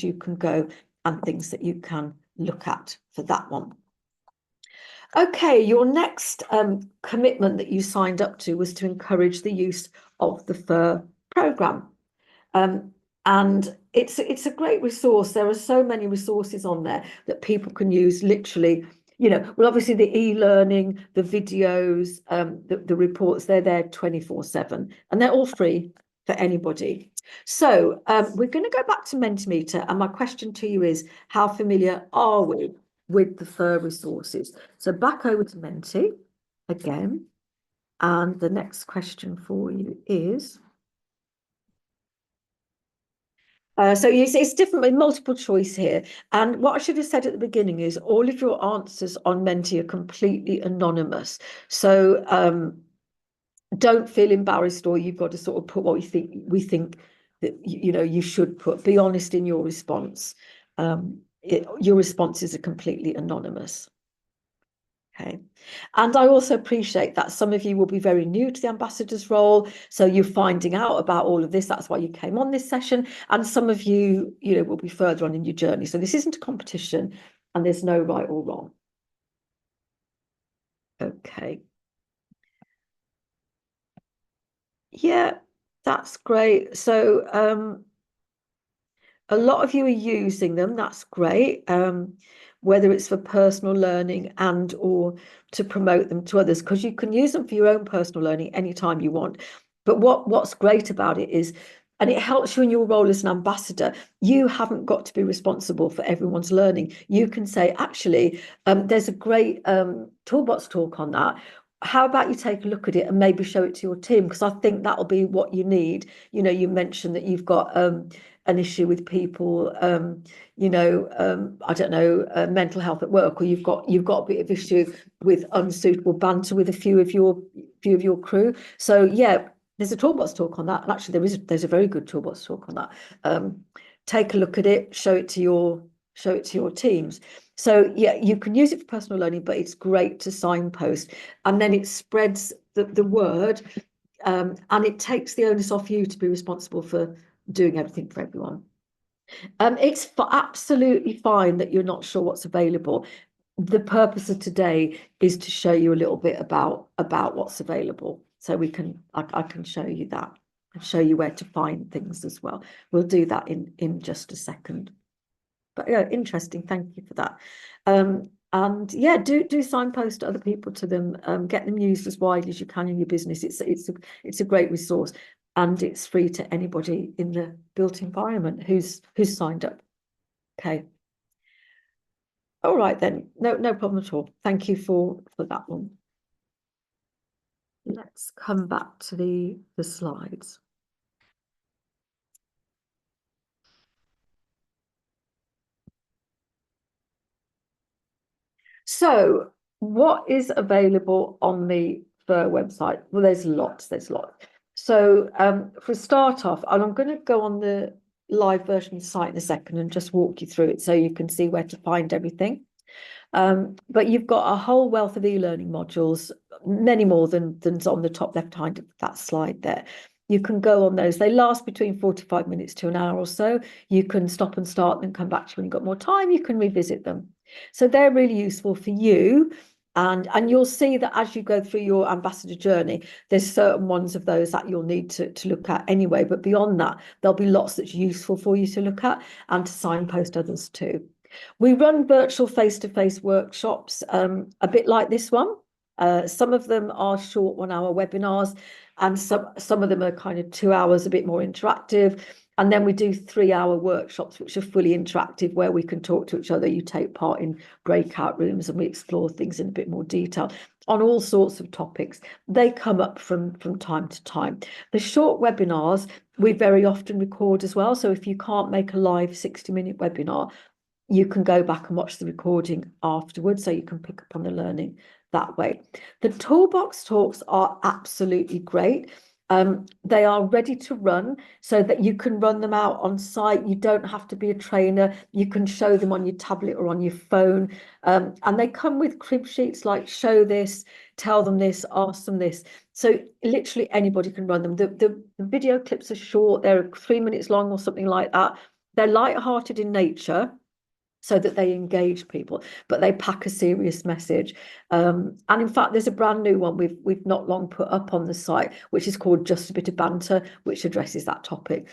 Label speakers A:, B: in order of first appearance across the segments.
A: you can go and things that you can look at for that one. Okay, your next commitment that you signed up to was to encourage the use of the FIR programme. And it's a great resource. There are so many resources on there that people can use literally, you know, well, obviously the e-learning, the videos, the reports, they're there 24/7 and they're all free for anybody. So we're going to go back to Mentimeter, and my question to you is, how familiar are we with the FIR resources? So back over to Menti again, and the next question for you is, so it's different with multiple choice here. And what I should have said at the beginning is all of your answers on Menti are completely anonymous. So don't feel embarrassed, or you've got to sort of put what we think that you know you should put. Be honest in your response. Your responses are completely anonymous. Okay. And I also appreciate that some of you will be very new to the ambassador's role, so you're finding out about all of this. That's why you came on this session. And some of you, you know, will be further on in your journey. So this isn't a competition, and there's no right or wrong. Okay. Yeah, that's great. So a lot of you are using them. That's great. Whether it's for personal learning and or to promote them to others, because you can use them for your own personal learning anytime you want. But what's great about it is, and it helps you in your role as an ambassador, you haven't got to be responsible for everyone's learning. You can say, actually, there's a great toolbox talk on that. How about you take a look at it and maybe show it to your team? Because I think that'll be what you need. You know, you mentioned that you've got an issue with people, you know, I don't know, mental health at work, or you've got a bit of issue with unsuitable banter with a few of your crew. So yeah, there's a toolbox talk on that, and actually there's a very good toolbox talk on that. Take a look at it, show it to your teams. So yeah, you can use it for personal learning, but it's great to signpost, and then it spreads the word, and it takes the onus off you to be responsible for doing everything for everyone. It's absolutely fine that you're not sure what's available. The purpose of today is to show you a little bit about what's available. So I can show you that and show you where to find things as well. We'll do that in just a second. But yeah, interesting. Thank you for that. And yeah, do signpost other people to them. Get them used as widely as you can in your business. It's a great resource, and it's free to anybody in the built environment who's signed up. Okay. All right then. No problem at all. Thank you for that one. Let's come back to the slides. So what is available on the FIR website? Well, there's lots. So for a start off, and I'm going to go on the live version of the site in a second and just walk you through it so you can see where to find everything. But you've got a whole wealth of e-learning modules, many more than's on the top left hand of that slide there. You can go on those. They last between 45 minutes to an hour or so. You can stop and start and come back to when you've got more time. You can revisit them. So they're really useful for you. And you'll see that as you go through your ambassador journey, there's certain ones of those that you'll need to look at anyway. But beyond that, there'll be lots that's useful for you to look at and to signpost others too. We run virtual face-to-face workshops, a bit like this one. Some of them are short 1-hour webinars, and some of them are kind of 2 hours, a bit more interactive. And then we do 3-hour workshops, which are fully interactive, where we can talk to each other. You take part in breakout rooms and we explore things in a bit more detail on all sorts of topics. They come up from time to time. The short webinars, we very often record as well. So if you can't make a live 60-minute webinar, you can go back and watch the recording afterwards, so you can pick up on the learning that way. The toolbox talks are absolutely great. They are ready to run so that you can run them out on site. You don't have to be a trainer. You can show them on your tablet or on your phone. And they come with crib sheets like show this, tell them this, ask them this. So literally anybody can run them. The video clips are short. They're 3 minutes long or something like that. they're light-hearted in nature, so that they engage people, but they pack a serious message. And in fact, there's a brand new one we've not long put up on the site, which is called Just a Bit of Banter, which addresses that topic.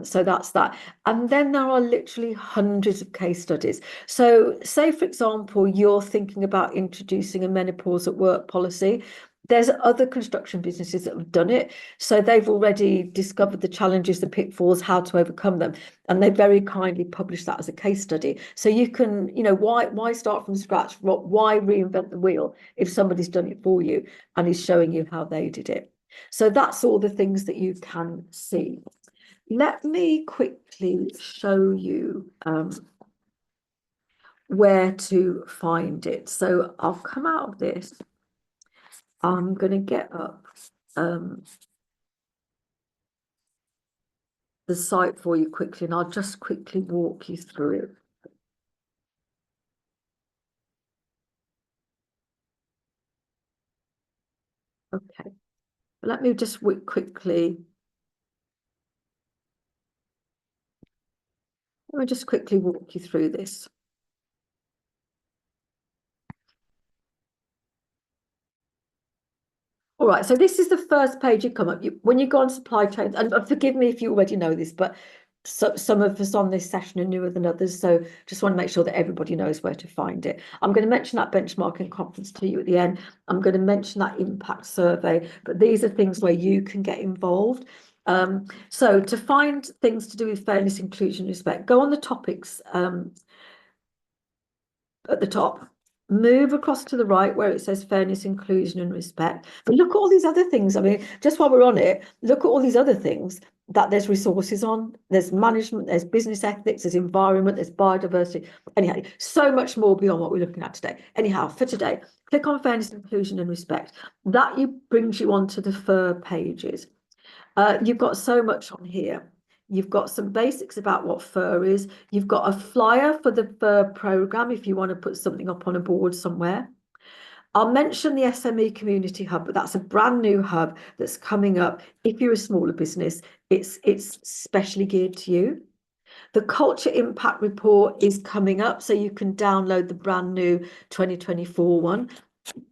A: So that's that. And then there are literally hundreds of case studies. So say, for example, you're thinking about introducing a menopause at work policy. There's other construction businesses that have done it. So they've already discovered the challenges, the pitfalls, how to overcome them. And they very kindly published that as a case study. So you can, why start from scratch? Why reinvent the wheel if somebody's done it for you and is showing you how they did it? So that's all the things that you can see. Let me quickly show you where to find it. So I'll come out of this. I'm going to get up the site for you quickly, and I'll just quickly walk you through it. Okay, let me just quickly walk you through this. All right, so this is the first page you come up. When you go on supply chain, and forgive me if you already know this, but some of us on this session are newer than others, so just want to make sure that everybody knows where to find it. I'm going to mention that benchmarking conference to you at the end. I'm going to mention that impact survey, but these are things where you can get involved. So to find things to do with fairness, inclusion, respect, go on the topics at the top, move across to the right where it says fairness, inclusion and respect. But look at all these other things. I mean, just while we're on it, look at all these other things that there's resources on. There's management, there's business ethics, there's environment, there's biodiversity. Anyhow, so much more beyond what we're looking at today. Anyhow, for today, click on fairness, inclusion and respect. That brings you onto the FIR pages. You've got so much on here. You've got some basics about what FIR is. You've got a flyer for the FIR program if you want to put something up on a board somewhere. I'll mention the SME Community Hub, but that's a brand new hub that's coming up. If you're a smaller business, it's specially geared to you. The Culture Impact Report is coming up, so you can download the brand new 2024 one.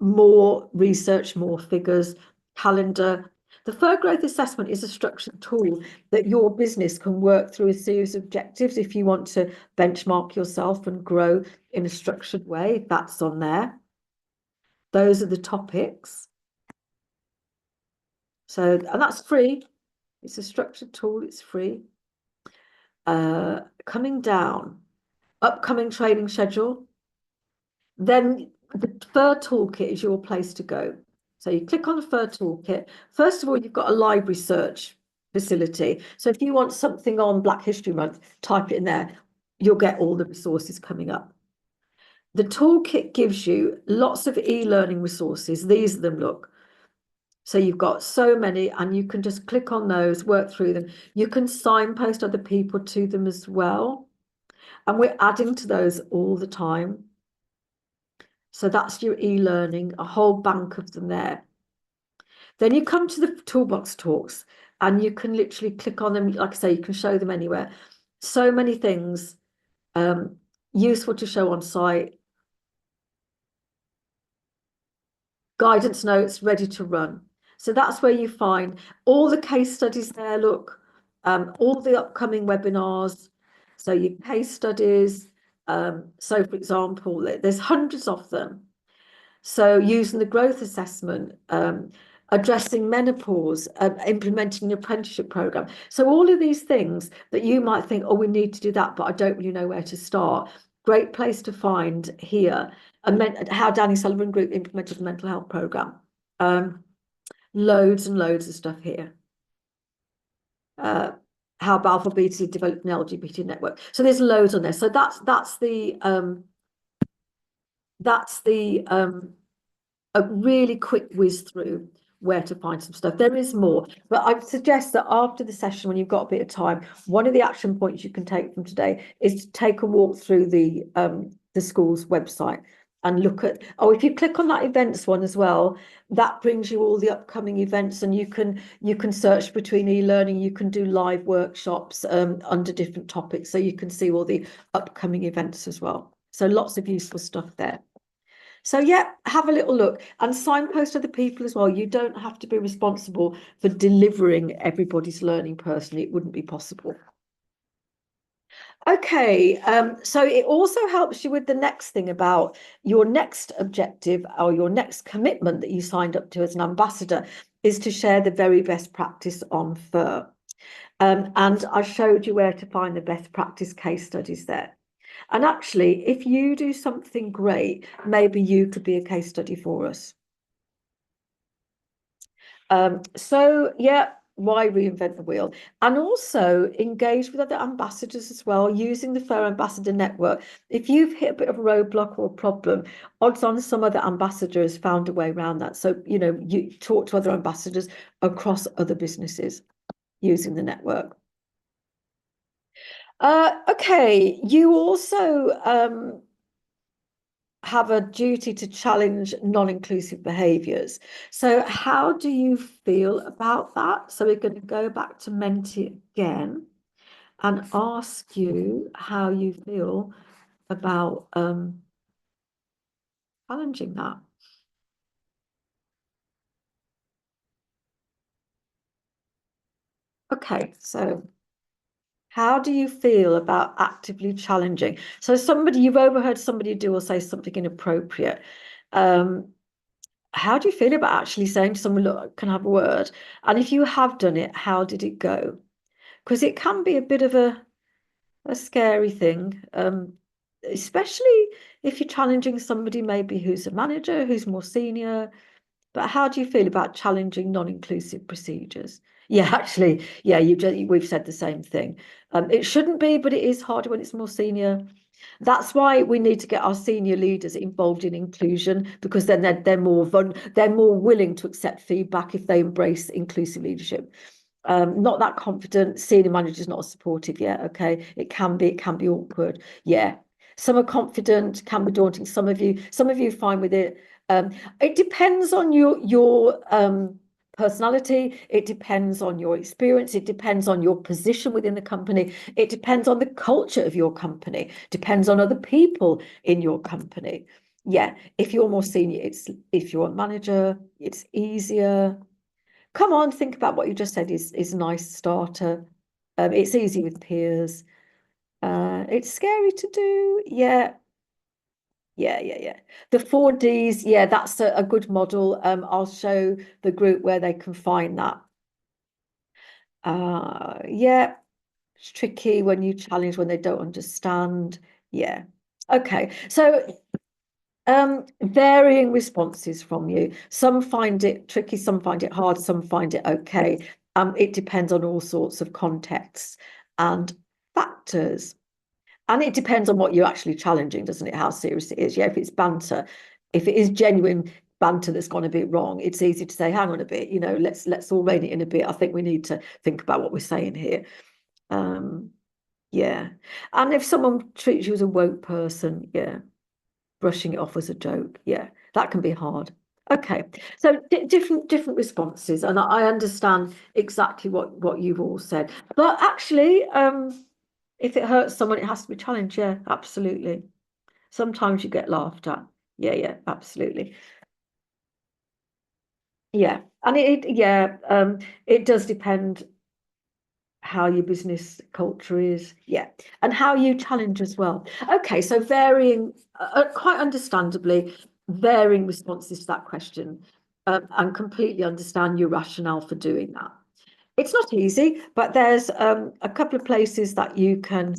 A: More research, more figures, calendar. The FIR Growth Assessment is a structured tool that your business can work through a series of objectives if you want to benchmark yourself and grow in a structured way. That's on there. Those are the topics. So, and that's free. It's a structured tool, it's free. Coming down, upcoming training schedule. Then the FIR Toolkit is your place to go. So you click on the FIR Toolkit. First of all, you've got a library search facility. So if you want something on Black History Month, type it in there. You'll get all the resources coming up. The toolkit gives you lots of e-learning resources. These are them, look. So you've got so many, and you can just click on those, work through them. You can signpost other people to them as well. And we're adding to those all the time. So that's your e-learning, a whole bank of them there. Then you come to the toolbox talks, and you can literally click on them. Like I say, you can show them anywhere. So many things useful to show on site. Guidance notes ready to run. So that's where you find all the case studies there, look, all the upcoming webinars. So your case studies. So for example, there's hundreds of them. So using the growth assessment, addressing menopause, implementing an apprenticeship program. So all of these things that you might think, oh, we need to do that, but I don't really know where to start. Great place to find here. And how Danny Sullivan Group implemented the mental health program. Loads and loads of stuff here. How Balfour Beatty developed an LGBT network. So there's loads on there. So that's a really quick whiz through where to find some stuff. There is more, but I suggest that after the session, when you've got a bit of time, one of the action points you can take from today is to take a walk through the school's website and look at, oh, if you click on that events one as well, that brings you all the upcoming events, and you can search between e-learning, you can do live workshops under different topics, so you can see all the upcoming events as well. So lots of useful stuff there. So yeah, have a little look and signpost other people as well. You don't have to be responsible for delivering everybody's learning personally. It wouldn't be possible. Okay, so it also helps you with the next thing about your next objective or your next commitment that you signed up to as an ambassador is to share the very best practice on FIR. And I showed you where to find the best practice case studies there. And actually, if you do something great, maybe you could be a case study for us. So yeah, why reinvent the wheel? And also engage with other ambassadors as well, using the FIR Ambassador Network. If you've hit a bit of a roadblock or a problem, odds on some other ambassadors found a way around that. So, you talk to other ambassadors across other businesses using the network. Okay, you also have a duty to challenge non-inclusive behaviours. So how do you feel about that? So we're going to go back to Menti again and ask you how you feel about challenging that. Okay, so how do you feel about actively challenging? So you've overheard somebody do or say something inappropriate. How do you feel about actually saying to someone, look, can I have a word? And if you have done it, how did it go? Because it can be a bit of a scary thing, especially if you're challenging somebody maybe who's a manager, who's more senior. But how do you feel about challenging non-inclusive procedures? Yeah, actually, yeah, we've said the same thing. It shouldn't be, but it is harder when it's more senior. That's why we need to get our senior leaders involved in inclusion, because then they're more willing to accept feedback if they embrace inclusive leadership. Not that confident. Senior managers not as supportive yet. Okay, it can be awkward. Yeah, some are confident, can be daunting. Some of you fine with it. It depends on your personality. It depends on your experience. It depends on your position within the company. It depends on the culture of your company. Depends on other people in your company. Yeah, if you're more senior, if you're a manager, it's easier. Come on, think about what you just said is a nice starter. It's easy with peers. It's scary to do. Yeah. The 4Ds, yeah, that's a good model. I'll show the group where they can find that. Yeah, it's tricky when you challenge when they don't understand. Yeah. Okay. So varying responses from you. Some find it tricky, some find it hard, some find it okay. It depends on all sorts of contexts and factors. And it depends on what you're actually challenging, doesn't it? How serious it is. Yeah, if it's banter, if it is genuine banter that's gone a bit wrong, it's easy to say, hang on a bit, let's all rein it in a bit. I think we need to think about what we're saying here. Yeah. And if someone treats you as a woke person, yeah, brushing it off as a joke, yeah, that can be hard. Okay, so different responses, and I understand exactly what you've all said. But actually, if it hurts someone, it has to be challenged. Yeah, absolutely. Sometimes you get laughed at. Yeah, absolutely. Yeah, and it does depend how your business culture is. Yeah, and how you challenge as well. Okay, so varying, quite understandably, varying responses to that question, and completely understand your rationale for doing that. It's not easy, but there's a couple of places that you can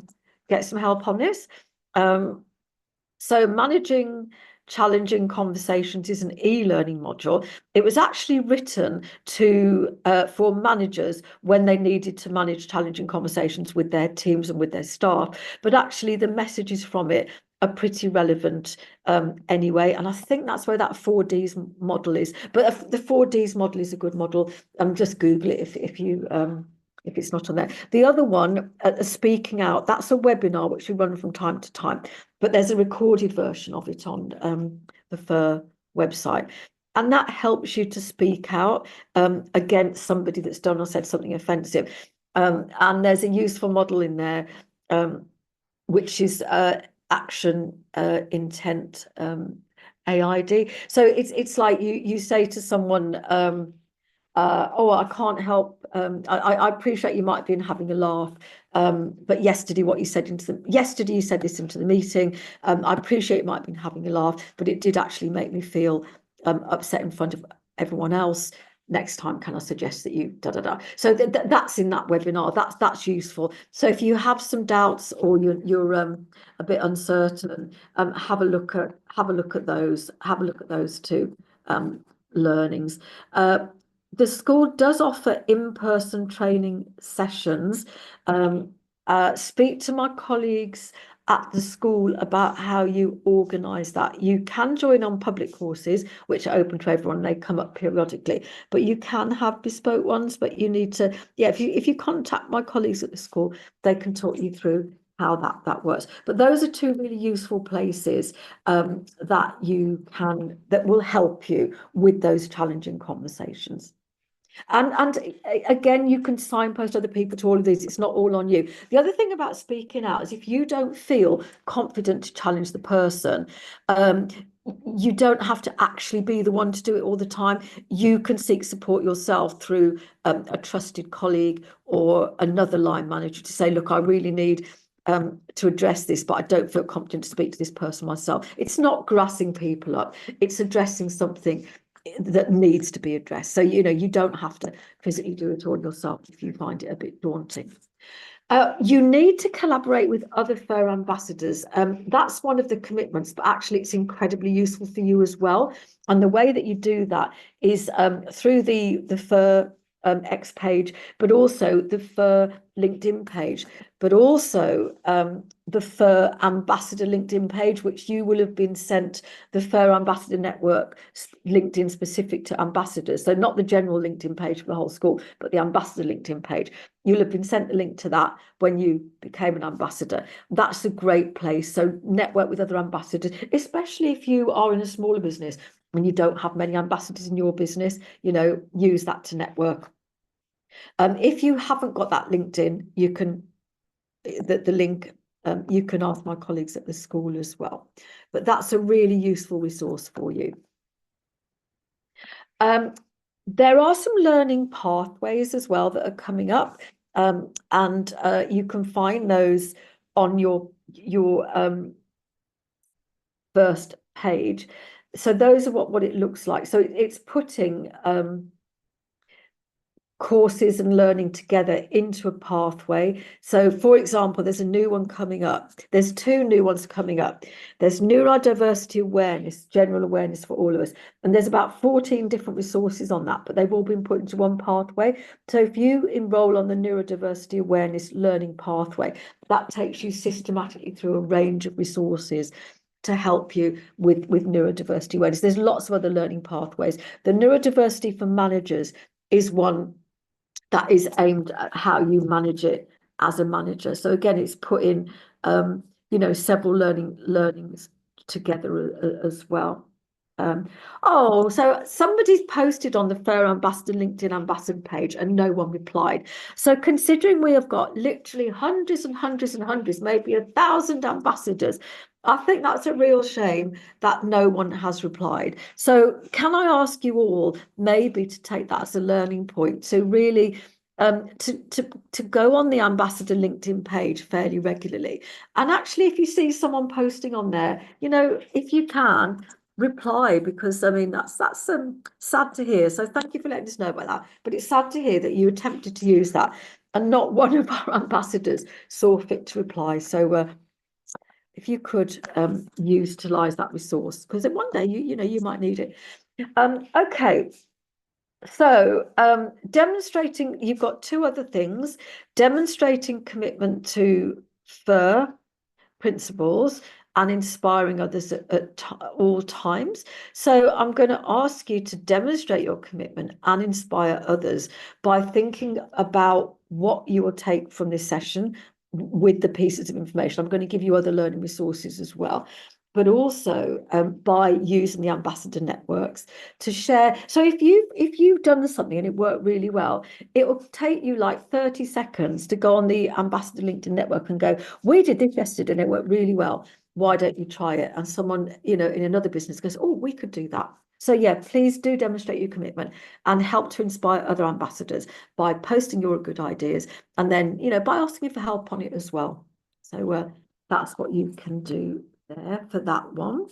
A: get some help on this. So managing challenging conversations is an e-learning module. It was actually written for managers when they needed to manage challenging conversations with their teams and with their staff. But actually the messages from it are pretty relevant anyway. And I think that's where that 4Ds model is. But the 4Ds model is a good model. Just Google it if if it's not on there. The other one, Speaking Out, that's a webinar which we run from time to time, but there's a recorded version of it on the FIR website. And that helps you to speak out against somebody that's done or said something offensive. And there's a useful model in there, which is action, intent, AID. So it's like you say to someone, oh, I can't help. I appreciate you might have been having a laugh, but yesterday you said this into the meeting. I appreciate you might have been having a laugh, but it did actually make me feel upset in front of everyone else. Next time, can I suggest that you da da da? So that's in that webinar. That's useful. So if you have some doubts or you're a bit uncertain, have a look at those two learnings. The school does offer in-person training sessions. Speak to my colleagues at the school about how you organise that. You can join on public courses, which are open to everyone. They come up periodically, but you can have bespoke ones. But you need to, if you contact my colleagues at the school, they can talk you through how that works. But those are two really useful places that will help you with those challenging conversations. And again, you can signpost other people to all of these. It's not all on you. The other thing about speaking out is if you don't feel confident to challenge the person, you don't have to actually be the one to do it all the time. You can seek support yourself through a trusted colleague or another line manager to say, look, I really need to address this, but I don't feel confident to speak to this person myself. It's not grassing people up. It's addressing something that needs to be addressed. So, you don't have to physically do it all yourself if you find it a bit daunting. You need to collaborate with other FIR ambassadors. That's one of the commitments, but actually it's incredibly useful for you as well. And the way that you do that is through the FIR X page, but also the FIR LinkedIn page, but also the FIR Ambassador LinkedIn page, which you will have been sent the FIR Ambassador Network LinkedIn specific to ambassadors. So not the general LinkedIn page for the whole school, but the Ambassador LinkedIn page. You'll have been sent the link to that when you became an ambassador. That's a great place. So network with other ambassadors, especially if you are in a smaller business and you don't have many ambassadors in your business, use that to network. If you haven't got that LinkedIn, you can the link. You can ask my colleagues at the school as well. But that's a really useful resource for you. There are some learning pathways as well that are coming up, and you can find those on your first page. So those are what it looks like. So it's putting courses and learning together into a pathway. So for example, there's a new one coming up. There's two new ones coming up. There's neurodiversity awareness, general awareness for all of us. And there's about 14 different resources on that, but they've all been put into one pathway. So if you enroll on the neurodiversity awareness learning pathway, that takes you systematically through a range of resources to help you with neurodiversity awareness. There's lots of other learning pathways. The neurodiversity for managers is one that is aimed at how you manage it as a manager. So again, it's put in, several learnings together as well. So somebody's posted on the FIR Ambassador LinkedIn Ambassador page and no one replied. So considering we have got literally hundreds and hundreds and hundreds, maybe 1,000 ambassadors, I think that's a real shame that no one has replied. So can I ask you all maybe to take that as a learning point to really to go on the Ambassador LinkedIn page fairly regularly. And actually, if you see someone posting on there, if you can, reply, because I mean that's sad to hear. So thank you for letting us know about that. But it's sad to hear that you attempted to use that and not one of our ambassadors saw fit to reply. So if you could utilize that resource, because one day you might need it. Okay. So demonstrating, you've got two other things: demonstrating commitment to FIR principles and inspiring others at all times. So I'm going to ask you to demonstrate your commitment and inspire others by thinking about what you will take from this session with the pieces of information. I'm going to give you other learning resources as well, but also by using the ambassador networks to share. So if you've done something and it worked really well, it will take you like 30 seconds to go on the ambassador LinkedIn network and go, we did this yesterday and it worked really well. Why don't you try it? And someone, in another business goes, oh, we could do that. So yeah, please do demonstrate your commitment and help to inspire other ambassadors by posting your good ideas, and then, by asking for help on it as well. So that's what you can do there for that one.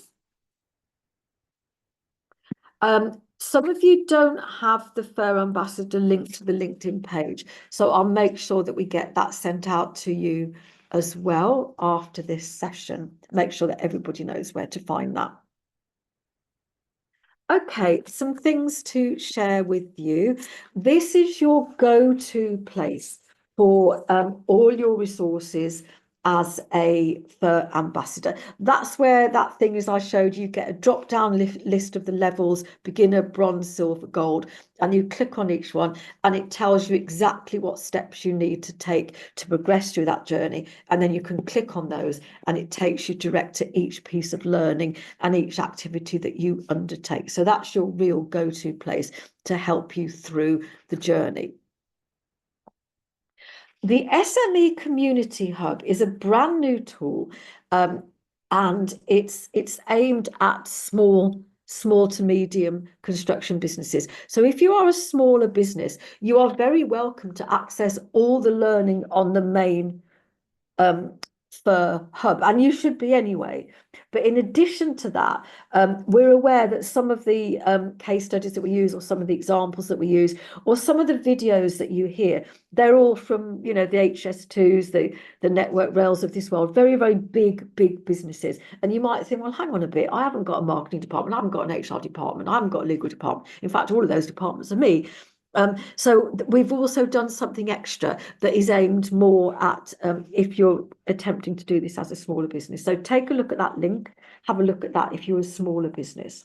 A: Some of you don't have the FIR Ambassador link to the LinkedIn page, so I'll make sure that we get that sent out to you as well after this session. Make sure that everybody knows where to find that. Okay, some things to share with you. This is your go-to place for all your resources as a FIR ambassador. That's where that thing is I showed you, get a drop-down list of the levels, beginner, bronze, silver, gold, and you click on each one and it tells you exactly what steps you need to take to progress through that journey. And then you can click on those and it takes you direct to each piece of learning and each activity that you undertake. So that's your real go-to place to help you through the journey. The SME Community Hub is a brand new tool, and it's aimed at small to medium construction businesses. So if you are a smaller business, you are very welcome to access all the learning on the main FIR hub, and you should be anyway. But in addition to that, we're aware that some of the case studies that we use, or some of the examples that we use, or some of the videos that you hear, they're all from, the HS2s, the Network Rails of this world, very, very big businesses. And you might think, well, hang on a bit, I haven't got a marketing department, I haven't got an HR department, I haven't got a legal department. In fact, all of those departments are me. So we've also done something extra that is aimed more at if you're attempting to do this as a smaller business. So take a look at that link, have a look at that if you're a smaller business.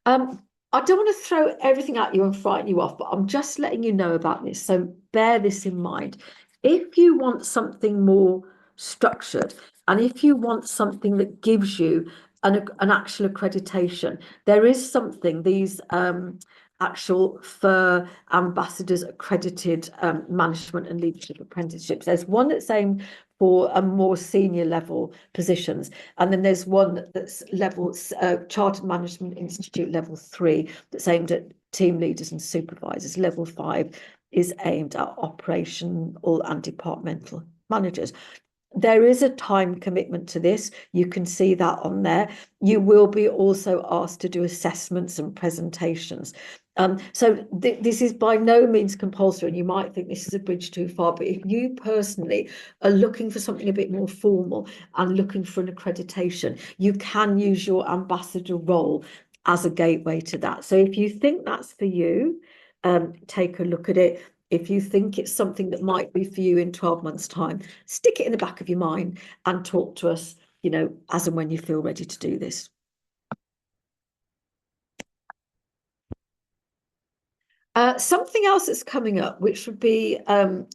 A: I don't want to throw everything at you and frighten you off, but I'm just letting you know about this. So bear this in mind. If you want something more structured, and if you want something that gives you an actual accreditation, there is something, these actual FIR ambassadors accredited management and leadership apprenticeships. There's one that's aimed for a more senior level positions, and then there's one that's level Chartered Management Institute level 3 that's aimed at team leaders and supervisors. Level 5 is aimed at operational and departmental managers. There is a time commitment to this. You can see that on there. You will be also asked to do assessments and presentations. So this is by no means compulsory, and you might think this is a bridge too far, but if you personally are looking for something a bit more formal and looking for an accreditation, you can use your ambassador role as a gateway to that. So if you think that's for you, take a look at it. If you think it's something that might be for you in 12 months' time, stick it in the back of your mind and talk to us, as and when you feel ready to do this. Something else that's coming up, which would be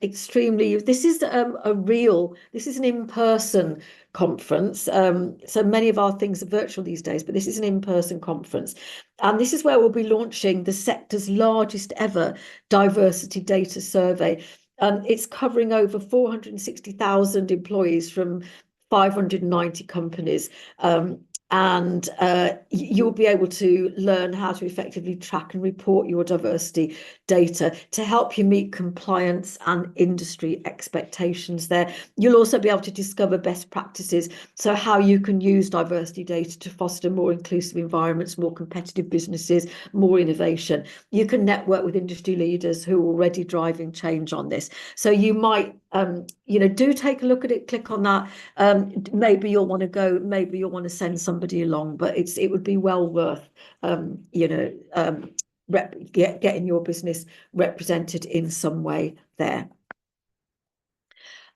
A: extremely, this is an in-person conference. So many of our things are virtual these days, but this is an in-person conference. And this is where we'll be launching the sector's largest ever diversity data survey. It's covering over 460,000 employees from 590 companies. And you'll be able to learn how to effectively track and report your diversity data to help you meet compliance and industry expectations there. You'll also be able to discover best practices, so how you can use diversity data to foster more inclusive environments, more competitive businesses, more innovation. You can network with industry leaders who are already driving change on this. So you might do take a look at it, click on that. Maybe you'll want to go, maybe you'll want to send somebody along, but it would be well worth getting your business represented in some way there.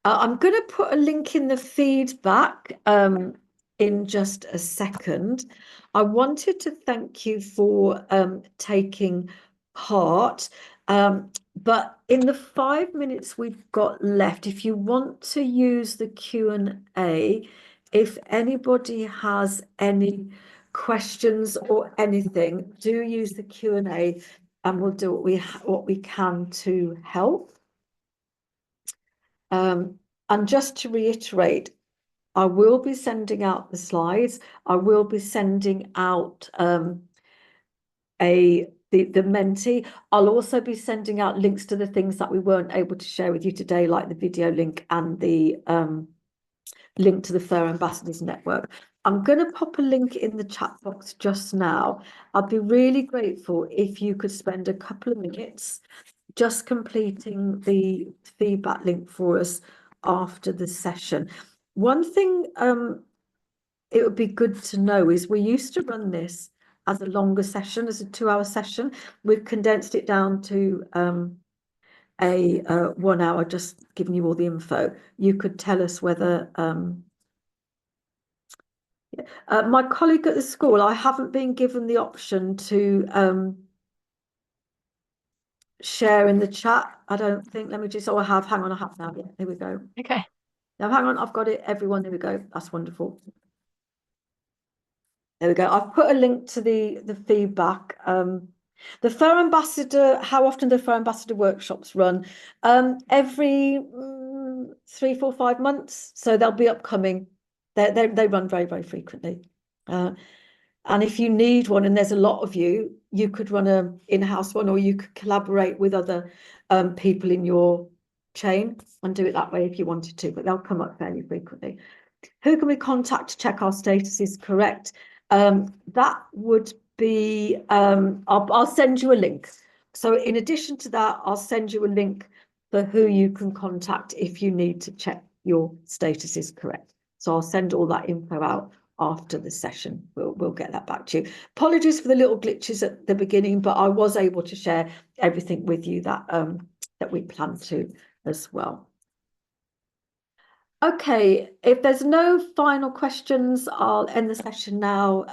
A: I'm going to put a link in the feedback in just a second. I wanted to thank you for taking part. But in the 5 minutes we've got left, if you want to use the Q&A, if anybody has any questions or anything, do use the Q&A and we'll do what we can to help. And just to reiterate, I will be sending out the slides. I will be sending out the mentee. I'll also be sending out links to the things that we weren't able to share with you today, like the video link and the link to the FIR Ambassadors Network. I'm going to pop a link in the chat box just now. I'd be really grateful if you could spend a couple of minutes just completing the feedback link for us after the session. One thing it would be good to know is we used to run this as a longer session, as a 2-hour session. We've condensed it down to a 1 hour, just giving you all the info. You could tell us whether my colleague at the school, I haven't been given the option to share in the chat. I don't think. Let me just. Oh, I have. Hang on, I have now. Yeah, here we go.
B: Okay.
A: Now, hang on. I've got it. Everyone. There we go. That's wonderful. There we go. I've put a link to the feedback. The FIR Ambassador. How often do FIR Ambassador workshops run? Every 3, 4, 5 months. So they'll be upcoming. They run very, very frequently. And if you need one, and there's a lot of you, you could run an in-house one, or you could collaborate with other people in your chain and do it that way if you wanted to, but they'll come up fairly frequently. Who can we contact to check our status is correct? That would be, I'll send you a link. So in addition to that, I'll send you a link for who you can contact if you need to check your status is correct. So I'll send all that info out after the session. We'll get that back to you. Apologies for the little glitches at the beginning, but I was able to share everything with you that that we plan to as well. Okay, if there's no final questions, I'll end the session now.